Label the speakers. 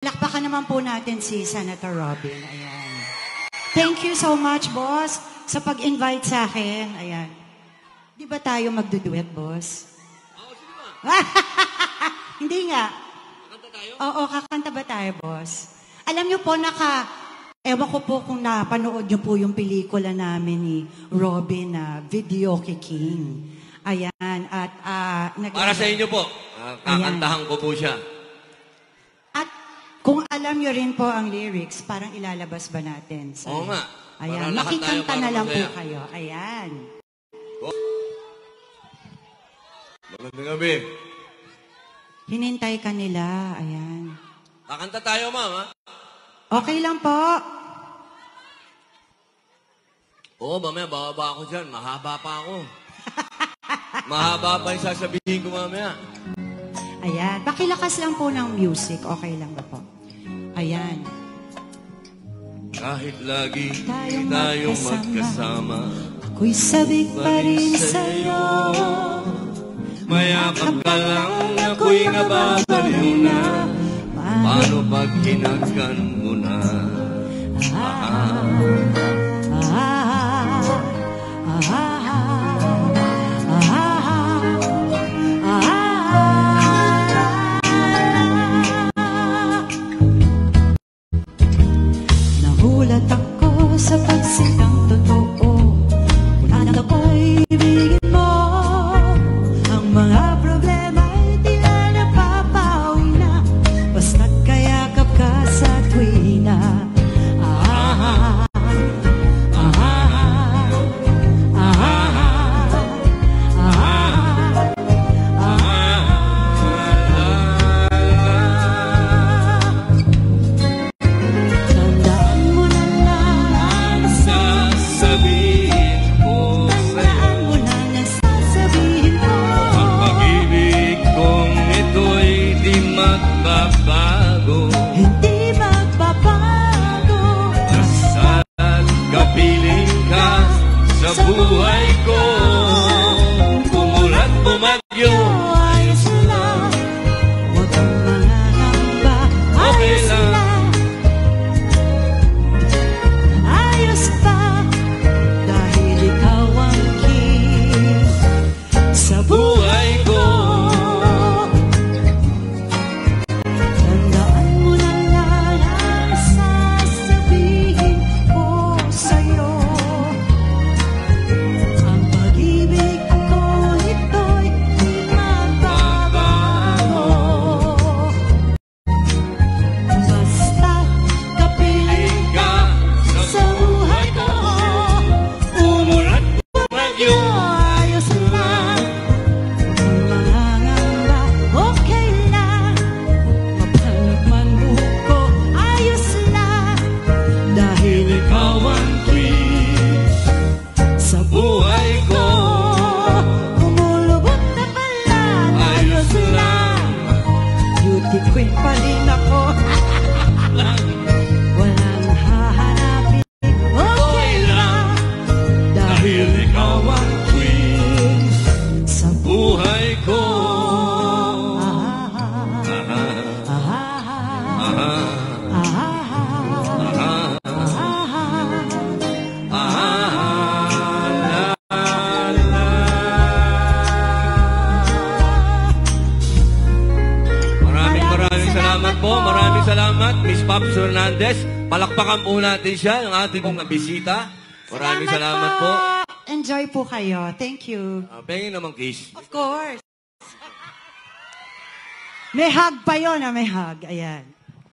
Speaker 1: Lakpakan naman po natin si Senator Robin. Ayan. Thank you so much, boss, sa pag-invite sa akin. Ayan. Di ba tayo magduduet, boss?
Speaker 2: Oo, sige ba?
Speaker 1: Hindi nga.
Speaker 2: Kakanta tayo?
Speaker 1: Oo, kakanta ba tayo, boss? Alam niyo po, ewan ko po kung napanood niyo po yung pelikula namin ni Robin na Video King. Ayan. At,
Speaker 2: para sa inyo po, kakantahan ko po siya.
Speaker 1: At kung alam niyo rin po ang lyrics, parang ilalabas ba natin?
Speaker 2: Oo nga.
Speaker 1: Ayan. Makikanta na lang po kayo. Ayan.
Speaker 2: Magandang gabi.
Speaker 1: Hinintay ka nila. Ayan.
Speaker 2: Kakanta tayo, ma'am, ha?
Speaker 1: Okay lang po.
Speaker 2: Oo, mamaya, bababa ako dyan. Mahaba pa ako. Mahaba pa yung sasabihin ko mamaya.
Speaker 1: Ayan. Pakilakas lang po ng music. Okay lang ba po? Ayan.
Speaker 2: Kahit lagi tayong magkasama,
Speaker 1: ako'y sabik pa rin sa'yo.
Speaker 2: Mayakap ka lang, ako'y nababaliw na. Paano pag hinagkan mo na?
Speaker 1: Nahulat ako sa pagsitang totoo. Wala na ako'y ibigin mo. Ang mga problema ay di na napapawi na. Basta't kayakap ka sa tuwina. Hindi magbabago.
Speaker 2: Basta't kapiling ka sa buhay ko. Umulat bumagyo,
Speaker 1: Ayos lang. Huwag kang mangangamba. Ayos lang. Ayos pa. Dahil ikaw ang king sa buhay ko. Tandaan mo na lang ang sasabihin ko sa'yo. Ang pag-ibig ko ito'y di magbabago. Basta kapiling
Speaker 2: ka
Speaker 1: sa buhay ko.
Speaker 2: umulat bumagyo.
Speaker 1: Ayos lang. Huwag kang mangangamba. Okay lang. Mapalag man buko. Ayos lang. Dahil ikaw ang king sa buhay ko. Umulubot na pala. Ayos lang. Beauty queen pa rin ako. Walang hahanapin. Okay lang. Dahil ikaw ang king sa
Speaker 2: Buhay ko. Maraming salamat po. Maraming salamat, Miss Pops Hernandez. Palakpakan po natin siya, ang ating pong bisita. Maraming salamat po.
Speaker 1: Enjoy po kayo. Thank you.
Speaker 2: Pengin naman, kiss.
Speaker 1: Of course. May hug pa yun, may hug. Ayan.